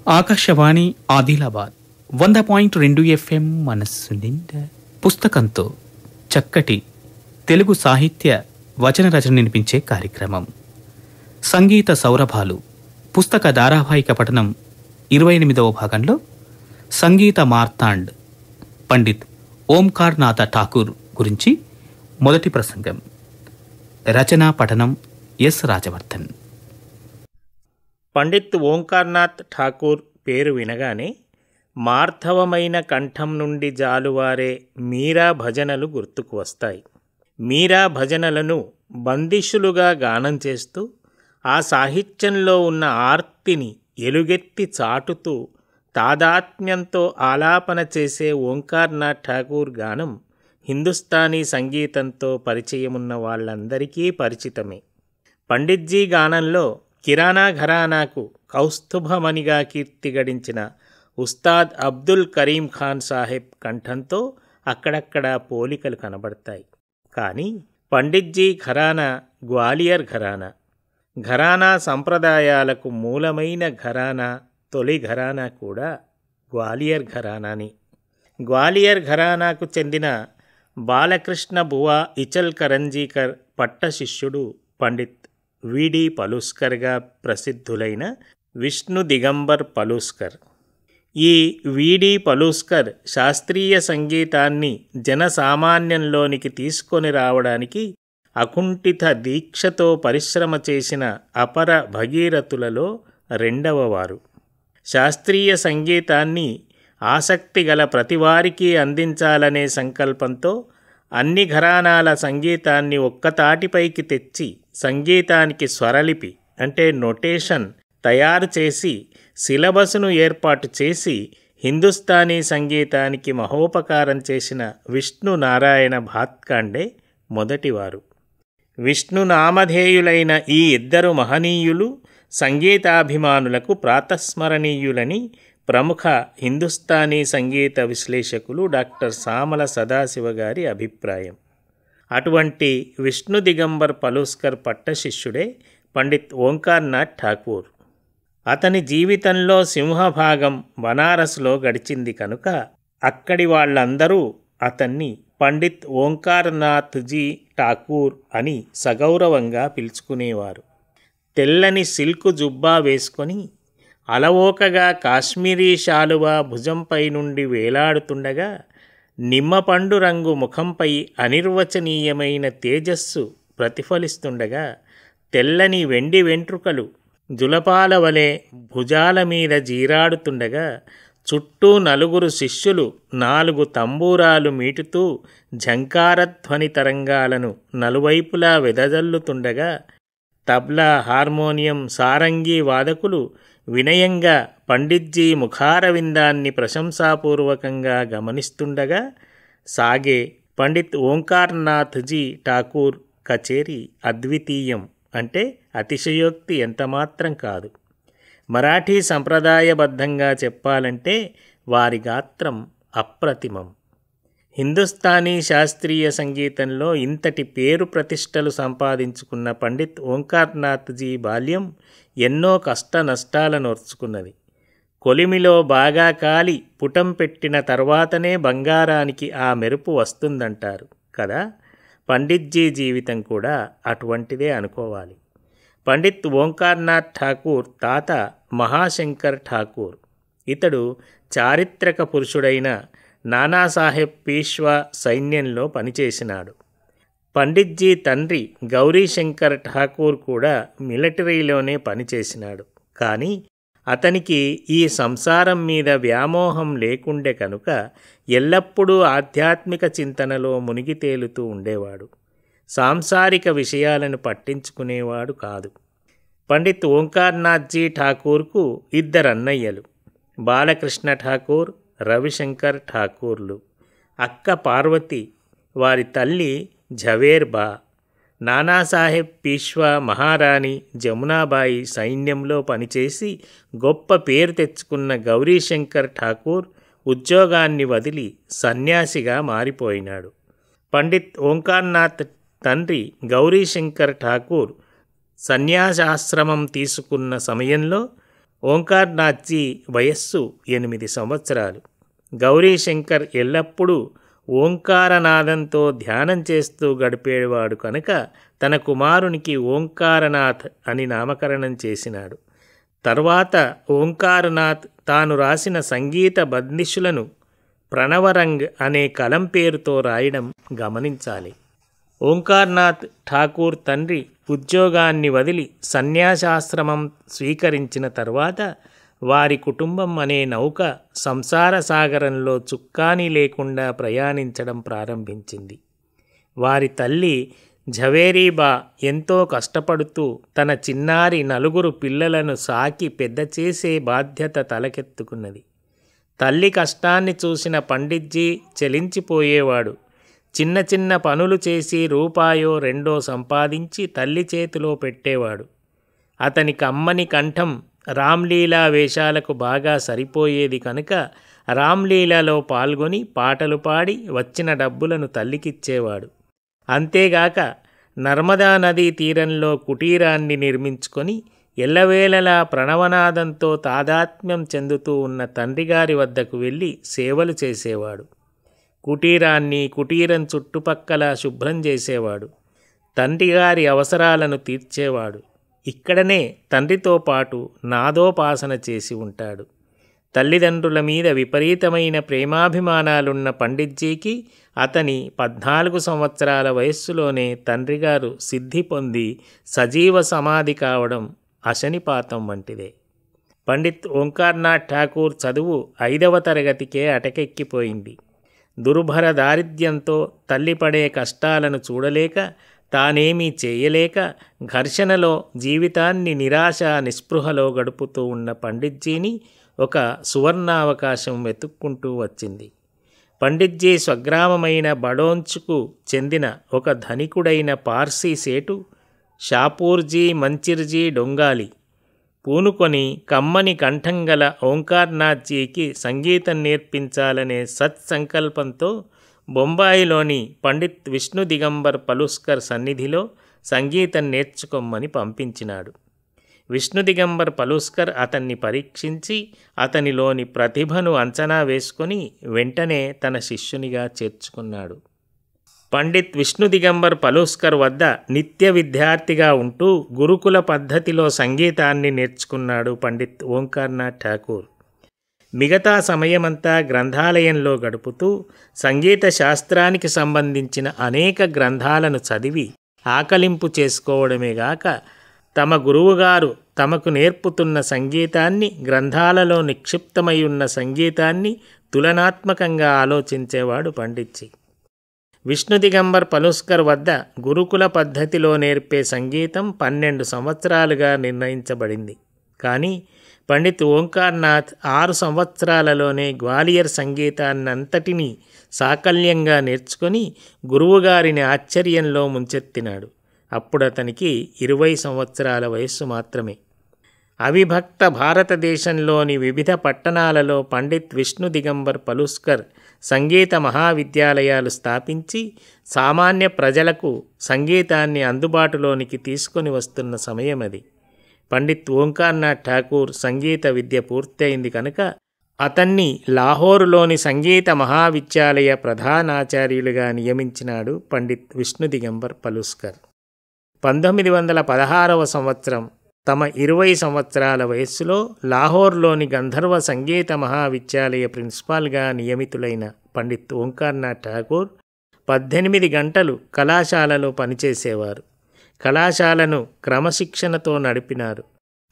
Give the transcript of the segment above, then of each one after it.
Akashvani Adilabad 100.2 FM మనస్సు నిండా పుస్తకంతో చక్కటి తెలుగు సాహిత్య వచన రచన వినిపించే కార్యక్రమం సంగీత సౌరభాలు పుస్తక ధారావాహిక పఠనం 28వ భాగంలో సంగీత మార్తాండ్ పండిత్ ఓంకార్నాథ ఠాకూర్ గురించి మొదటి ప్రసంగం. రచనా పఠనం ఎస్ రాజవర్ధన్. పండిత్ ఓంకార్నాథ్ ఠాకూర్ పేరు వినగానే మార్ధవమైన కంఠం నుండి జాలువారే మీరా భజనలు గుర్తుకు వస్తాయి. మీరా భజనలను బందిషులుగా గానం చేస్తూ ఆ సాహిత్యంలో ఉన్న ఆర్తిని ఎలుగెత్తి చాటుతూ తాదాత్మ్యంతో ఆలాపన చేసే ఓంకార్నాథ్ ఠాకూర్ గానం హిందుస్థానీ సంగీతంతో పరిచయమున్న వాళ్ళందరికీ పరిచితమే. పండిత్జీ గానంలో కిరాణా ఘరానాకు కౌస్తుభమణిగా కీర్తి గడించిన ఉస్తాద్ అబ్దుల్ కరీం ఖాన్ సాహెబ్ కంఠంతో అక్కడక్కడ పోలికలు కనబడతాయి. కానీ పండిత్జీ ఘరానా గ్వాలియర్ ఘరానా. ఘరానా సంప్రదాయాలకు మూలమైన ఘరానా, తొలి ఘరానా కూడా గ్వాలియర్ ఘరానాని. గ్వాలియర్ ఘరానాకు చెందిన బాలకృష్ణ బువా ఇచల్ కరంజీకర్ పట్ట శిష్యుడు పండిత్ విడి పలుస్కర్గా ప్రసిద్ధులైన విష్ణు దిగంబర్ పలుస్కర్. ఈ విడి పలుస్కర్ శాస్త్రీయ సంగీతాన్ని జనసామాన్యంలోనికి తీసుకొని రావడానికి అకుంఠిత దీక్షతో పరిశ్రమ చేసిన అపర భగీరథులలో రెండవవారు. శాస్త్రీయ సంగీతాన్ని ఆసక్తి గల ప్రతివారికి అందించాలనే సంకల్పంతో అన్ని ఘరానాల సంగీతాన్ని ఒక్కతాటిపైకి తెచ్చి సంగీతానికి స్వరలిపి అంటే నొటేషన్ తయారు చేసి సిలబస్ను ఏర్పాటు చేసి హిందుస్థానీ సంగీతానికి మహోపకారం చేసిన విష్ణు నారాయణ భాత్ఖండే మొదటివారు. విష్ణు నామధేయులైన ఈ ఇద్దరు మహనీయులు సంగీతాభిమానులకు ప్రాతస్మరణీయులని ప్రముఖ హిందుస్థానీ సంగీత విశ్లేషకులు డాక్టర్ సామల సదాశివ గారి అభిప్రాయం. అటువంటి విష్ణు దిగంబర్ పలుస్కర్ పట్ట శిష్యుడే పండిత్ ఓంకార్నాథ్ ఠాకూర్. అతని జీవితంలో సింహభాగం బనారస్లో గడిచింది కనుక అక్కడి వాళ్ళందరూ అతన్ని పండిత్ ఓంకార్నాథ్జీ ఠాకూర్ అని సగౌరవంగా పిలుచుకునేవారు. తెల్లని సిల్కు జుబ్బా వేసుకొని అలవోకగా కాశ్మీరీ శాలువా భుజంపై నుండి వేలాడుతుండగా నిమ్మపండు రంగు ముఖంపై అనిర్వచనీయమైన తేజస్సు ప్రతిఫలిస్తుండగా తెల్లని వెండి వెంట్రుకలు జులపాల వలె భుజాల మీద జీరాడుతుండగా చుట్టూ నలుగురు శిష్యులు 4 తంబూరాలు మీటుతూ ఝంకారధ్వని తరంగాలను నలువైపులా వెదజల్లుతుండగా తబ్లా, హార్మోనియం, సారంగీ వాదకులు వినయంగా పండిత్జీ ముఖారవిందాన్ని ప్రశంసాపూర్వకంగా గమనిస్తుండగా సాగే పండిత్ ఓంకార్నాథ్జీ ఠాకూర్ కచేరీ అద్వితీయం అంటే అతిశయోక్తి ఎంతమాత్రం కాదు. మరాఠీ సంప్రదాయబద్ధంగా చెప్పాలంటే వారి గాత్రం అప్రతిమం. హిందుస్థానీ శాస్త్రీయ సంగీతంలో ఇంతటి పేరు ప్రతిష్టలు సంపాదించుకున్న పండిత్ ఓంకార్నాథ్జీ బాల్యం ఎన్నో కష్ట నష్టాలను ఓర్చుకున్నది. కొలిమిలో బాగా కాలి పుటం పెట్టిన తర్వాతనే బంగారానికి ఆ మెరుపు వస్తుందంటారు కదా. పండిత్జీ జీవితం కూడా అటువంటిదే అనుకోవాలి. పండిత్ ఓంకార్నాథ్ ఠాకూర్ తాత మహాశంకర్ ఠాకూర్. ఇతడు చారిత్రక పురుషుడైన నానాసాహెబ్ పీష్వా సైన్యంలో పనిచేసినాడు. పండిత్జీ తండ్రి గౌరీశంకర్ ఠాకూర్ కూడా మిలిటరీలోనే పనిచేసినాడు. కానీ అతనికి ఈ సంసారం మీద వ్యామోహం లేకుండే కనుక ఎల్లప్పుడూ ఆధ్యాత్మిక చింతనలో మునిగి తేలుతూ ఉండేవాడు. సాంసారిక విషయాలను పట్టించుకునేవాడు కాదు. పండిత్ ఓంకార్నాథ్జీ ఠాకూర్కు 2 అన్నయ్యలు, బాలకృష్ణ ఠాకూర్, రవిశంకర్ ఠాకూర్లు. అక్క పార్వతి, వారి తల్లి ఝవేర్బా. నానాసాహెబ్ పీష్వా మహారాణి జమునాబాయి సైన్యంలో పనిచేసి గొప్ప పేరు తెచ్చుకున్న గౌరీశంకర్ ఠాకూర్ ఉద్యోగాన్ని వదిలి సన్యాసిగా మారిపోయినాడు. పండిత్ ఓంకార్నాథ్ తండ్రి గౌరీశంకర్ ఠాకూర్ సన్యాసాశ్రమం తీసుకున్న సమయంలో ఓంకార్నాథ్జీ వయస్సు 8 సంవత్సరాలు. గౌరీశంకర్ ఎల్లప్పుడూ ఓంకారనాదంతో ధ్యానం చేస్తూ గడిపేవాడు కనుక తన కుమారునికి ఓంకారనాథ్ అని నామకరణం చేసినాడు. తర్వాత ఓంకారనాథ్ తాను రాసిన సంగీత బందిషులను ప్రణవరంగ్ అనే కలం పేరుతో రాయడం గమనించాలి. ఓంకార్నాథ్ ఠాకూర్ తండ్రి ఉద్యోగాన్ని వదిలి సన్యాసాశ్రమం స్వీకరించిన తర్వాత వారి కుటుంబం అనే నౌక సంసార సాగరంలో చుక్కాని లేకుండా ప్రయాణించడం ప్రారంభించింది. వారి తల్లి ఝవేరీబా ఎంతో కష్టపడుతూ తన చిన్నారి 4 పిల్లలను సాకి పెద్ద చేసే బాధ్యత తలకెత్తుకున్నది. తల్లి కష్టాన్ని చూసిన పండిట్జీ చలించిపోయేవాడు. చిన్న చిన్న పనులు చేసి రూపాయో 2 సంపాదించి తల్లి చేతిలో పెట్టేవాడు. అతని కమ్మని కంఠం రామ్లీలా వేషాలకు బాగా సరిపోయేది కనుక రామ్లీలలో పాల్గొని పాటలు పాడి వచ్చిన డబ్బులను తల్లికిచ్చేవాడు. అంతేగాక నర్మదా నదీ తీరంలో కుటీరాన్ని నిర్మించుకొని ఎల్లవేళలా ప్రణవనాదంతో తాదాత్మ్యం చెందుతూ ఉన్న తండ్రిగారి వద్దకు వెళ్ళి సేవలు చేసేవాడు. కుటీరం చుట్టుపక్కల శుభ్రం చేసేవాడు. తండ్రిగారి అవసరాలను తీర్చేవాడు. ఇక్కడనే తండ్రితో పాటు నాదోపాసన చేసి ఉంటాడు. తల్లిదండ్రుల మీద విపరీతమైన ప్రేమాభిమానాలున్న పండిట్జీకి అతని 14 సంవత్సరాల వయస్సులోనే తండ్రిగారు సిద్ధి పొంది సజీవ సమాధి కావడం అశనిపాతం వంటిదే. పండిత్ ఓంకార్నాథ్ ఠాకూర్ చదువు 5వ తరగతికే అటకెక్కిపోయింది. దుర్భర దారిద్ర్యంతో తల్లి పడే కష్టాలను చూడలేక తానేమీ చేయలేక ఘర్షణలో జీవితాన్ని నిరాశ నిస్పృహలో గడుపుతూ ఉన్న పండిట్జీని ఒక సువర్ణావకాశం వెతుక్కుంటూ వచ్చింది. పండిట్జీ స్వగ్రామమైన బడోంచ్కు చెందిన ఒక ధనికుడైన పార్సీ సేటు షాపూర్జీ మంచిర్జీ డొంగాలి పూనుకొని కమ్మని కంఠం గల ఓంకార్నాథ్జీకి సంగీతం నేర్పించాలనే సత్సంకల్పంతో బొంబాయిలోని పండిత్ విష్ణు దిగంబర్ పలుస్కర్ సన్నిధిలో సంగీతం నేర్చుకోమని పంపించినాడు. విష్ణు దిగంబర్ పలుస్కర్ అతన్ని పరీక్షించి అతనిలోని ప్రతిభను అంచనా వేసుకొని వెంటనే తన శిష్యునిగా చేర్చుకున్నాడు. పండిత్ విష్ణు దిగంబర్ పలుస్కర్ వద్ద నిత్య విద్యార్థిగా ఉంటూ గురుకుల పద్ధతిలో సంగీతాన్ని నేర్చుకున్నాడు పండిత్ ఓంకార్నాథ్ ఠాకూర్. మిగతా సమయమంతా గ్రంథాలయంలో గడుపుతూ సంగీత శాస్త్రానికి సంబంధించిన అనేక గ్రంథాలను చదివి ఆకలింపు చేసుకోవడమేగాక తమ గురువుగారు తమకు నేర్పుతున్న సంగీతాన్ని, గ్రంథాలలో నిక్షిప్తమై ఉన్న సంగీతాన్ని తులనాత్మకంగా ఆలోచించేవాడు పండిట్జీ. విష్ణు దిగంబర్ పలుస్కర్ వద్ద గురుకుల పద్ధతిలో నేర్పే సంగీతం 12 సంవత్సరాలుగా నిర్ణయించబడింది. కానీ పండిత్ ఓంకార్నాథ్ 6 సంవత్సరాలలోనే గ్వాలియర్ సంగీతాన్నంతటినీ సాకల్యంగా నేర్చుకొని గురువుగారిని ఆశ్చర్యంలో ముంచెత్తినాడు. అప్పుడతనికి 20 సంవత్సరాల వయస్సు మాత్రమే. అవిభక్త భారతదేశంలోని వివిధ పట్టణాలలో పండిత్ విష్ణు దిగంబర్ పలుస్కర్ సంగీత మహావిద్యాలయాలు స్థాపించి సామాన్య ప్రజలకు సంగీతాన్ని అందుబాటులోనికి తీసుకొని వస్తున్న సమయం అది. పండిత్ ఓంకార్నాథ్ ఠాకూర్ సంగీత విద్య పూర్తయింది కనుక అతన్ని లాహోరులోని సంగీత మహావిద్యాలయ ప్రధానాచార్యులుగా నియమించినాడు పండిత్ విష్ణు దిగంబర్ పలుస్కర్. 1916వ సంవత్సరం తమ 20 సంవత్సరాల వయస్సులో లాహోర్లోని గంధర్వ సంగీత మహావిద్యాలయ ప్రిన్సిపాల్గా నియమితులైన పండిత్ ఓంకార్నాథ్ ఠాకూర్ 18 గంటలు కళాశాలలో పనిచేసేవారు. కళాశాలను క్రమశిక్షణతో నడిపినారు.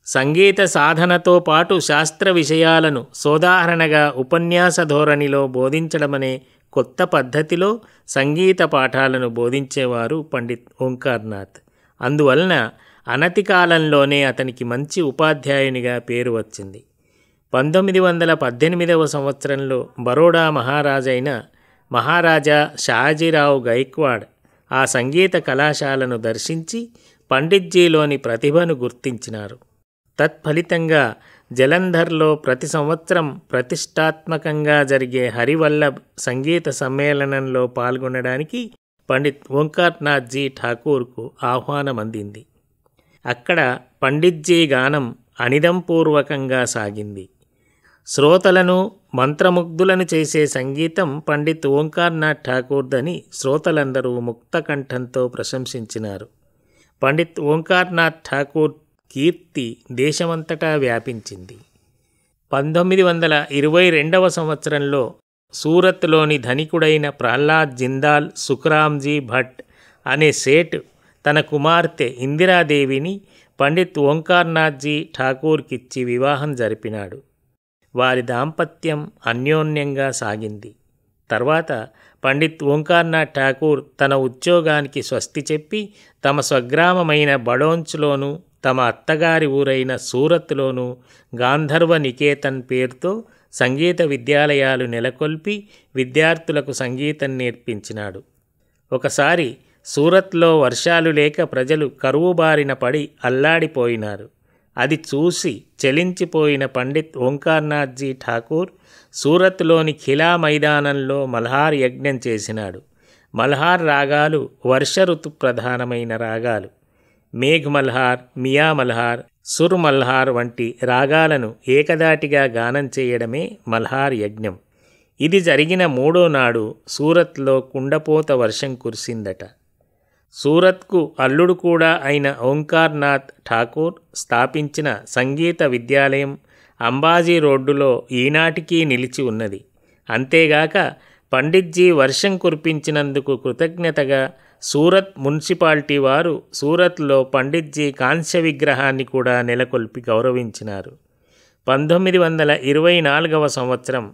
సంగీత సాధనతో పాటు శాస్త్ర విషయాలను సోదాహరణగా ఉపన్యాస ధోరణిలో బోధించడమనే కొత్త పద్ధతిలో సంగీత పాఠాలను బోధించేవారు పండిత్ ఓంకార్నాథ్. అందువలన అనతి కాలంలోనే అతనికి మంచి ఉపాధ్యాయునిగా పేరు వచ్చింది. 1918వ సంవత్సరంలో బరోడా మహారాజైన మహారాజా షాజీరావు గైక్వాడ్ ఆ సంగీత కళాశాలను దర్శించి పండిట్జీలోని ప్రతిభను గుర్తించినారు. తత్ఫలితంగా జలంధర్లో ప్రతి సంవత్సరం ప్రతిష్టాత్మకంగా జరిగే హరివల్లభ్ సంగీత సమ్మేళనంలో పాల్గొనడానికి పండిత్ ఓంకార్నాథ్జీ ఠాకూర్కు ఆహ్వానం అందింది. అక్కడ పండిట్జీ గానం అనిదంపూర్వకంగా సాగింది. శ్రోతలను మంత్రముగ్ధులను చేసే సంగీతం పండిత్ ఓంకార్నాథ్ ఠాకూర్దని శ్రోతలందరూ ముక్తకంఠంతో ప్రశంసించినారు. పండిత్ ఓంకార్నాథ్ ఠాకూర్ కీర్తి దేశమంతటా వ్యాపించింది. 1922వ సంవత్సరంలో సూరత్లోని ధనికుడైన ప్రహ్లాద్ జిందాల్ సుఖరామ్జీ భట్ అనే సేట్ తన కుమార్తె ఇందిరాదేవిని పండిత్ ఓంకార్నాథ్జీ ఠాకూర్కిచ్చి వివాహం జరిపినాడు. వారి దాంపత్యం అన్యోన్యంగా సాగింది. తర్వాత పండిత్ ఓంకార్నాథ్ ఠాకూర్ తన ఉద్యోగానికి స్వస్తి చెప్పి తమ స్వగ్రామమైన బడోంచ్లోనూ తమ అత్తగారి ఊరైన సూరత్లోనూ గాంధర్వ నికేతన్ పేరుతో సంగీత విద్యాలయాలు నెలకొల్పి విద్యార్థులకు సంగీతం నేర్పించినాడు. ఒకసారి సూరత్లో వర్షాలు లేక ప్రజలు కరువు బారిన పడి అల్లాడిపోయినారు. అది చూసి చలించిపోయిన పండిత్ ఓంకార్నాథ్జీ ఠాకూర్ సూరత్లోని ఖిలా మైదానంలో మల్హార్ యజ్ఞం చేసినాడు. మల్హార్ రాగాలు వర్ష ఋతు ప్రధానమైన రాగాలు. మేఘ్ మల్హార్, మియా మల్హార్, సుర్ మల్హార్ వంటి రాగాలను ఏకదాటిగా గానం చేయడమే మల్హార్ యజ్ఞం. ఇది జరిగిన మూడో నాడు సూరత్లో కుండపోత వర్షం కురిసిందట. సూరత్కు అల్లుడు కూడా అయిన ఓంకార్నాథ్ ఠాకూర్ స్థాపించిన సంగీత విద్యాలయం అంబాజీ రోడ్డులో ఈనాటికీ నిలిచి ఉన్నది. అంతేగాక పండిట్జీ వర్షం కురిపించినందుకు కృతజ్ఞతగా సూరత్ మున్సిపాలిటీ వారు సూరత్లో పండిట్జీ కాంస్య విగ్రహాన్ని కూడా నెలకొల్పి గౌరవించినారు. 1924వ సంవత్సరం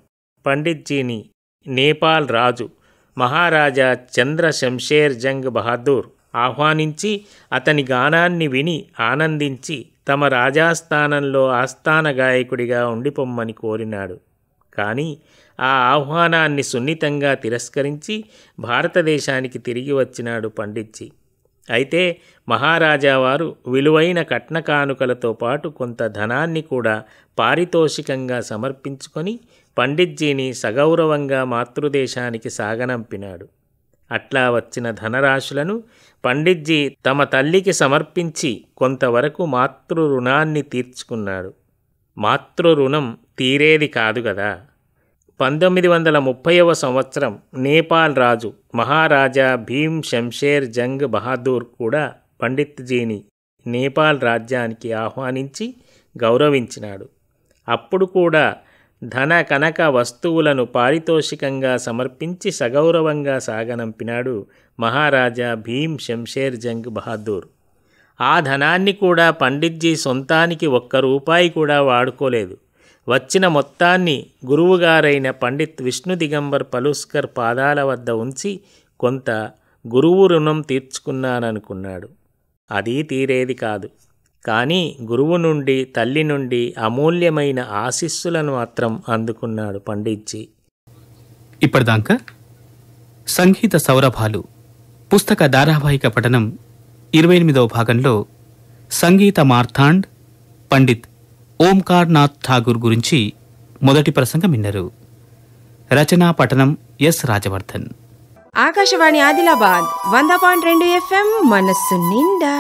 పండిట్జీని నేపాల్ రాజు మహారాజా చంద్ర శంషేర్ జంగ్ బహదూర్ ఆహ్వానించి అతని గానాన్ని విని ఆనందించి తమ రాజాస్థానంలో ఆస్థాన గాయకుడిగా ఉండిపొమ్మని కోరినాడు. కానీ ఆ ఆహ్వానాన్ని సున్నితంగా తిరస్కరించి భారతదేశానికి తిరిగి వచ్చినాడు పండిట్జీ. అయితే మహారాజా వారు విలువైన కట్న కానుకలతో పాటు కొంత ధనాన్ని కూడా పారితోషికంగా సమర్పించుకొని పండిట్జీని సగౌరవంగా మాతృదేశానికి సాగనంపినాడు. అట్లా వచ్చిన ధనరాశులను పండిట్జీ తమ తల్లికి సమర్పించి కొంతవరకు మాతృ రుణాన్ని తీర్చుకున్నాడు. మాతృ రుణం తీరేది కాదు గదా. 1930వ సంవత్సరం నేపాల్ రాజు మహారాజా భీమ్ శంషేర్ జంగ్ బహదూర్ కూడా పండిట్జీని నేపాల్ రాజ్యానికి ఆహ్వానించి గౌరవించినాడు. అప్పుడు కూడా ధన కనక వస్తువులను పారితోషికంగా సమర్పించి సగౌరవంగా సాగనంపినాడు మహారాజా భీమ్ శంషేర్ జంగ్ బహదూర్. ఆ ధనాన్ని కూడా పండిట్జీ సొంతానికి ఒక్క రూపాయి కూడా వాడుకోలేదు. వచ్చిన మొత్తాన్ని గురువుగారైన పండిత్ విష్ణు దిగంబర్ పలుస్కర్ పాదాల వద్ద ఉంచి కొంత గురువు రుణం తీర్చుకున్నాననుకున్నాడు. అది తీరేది కాదు. కానీ గురువు నుండి తల్లి నుండి అమూల్యమైన ఆశీస్సులను మాత్రం అందుకున్నాడు పండిట్జీ. ఇప్పటిదాకా సంగీత సౌరభాలు పుస్తక ధారావాహిక పఠనం 28వ భాగంలో సంగీత మార్తాండ్ పండిత్ ఓంకార్నాథ్ ఠాకూర్ గురించి మొదటి ప్రసంగం విన్నారు. రచనా పఠనం ఎస్ రాజవర్ధన్. ఆకాశవాణి ఆదిలాబాద్ 100.2 FM మనస్సు నిండా.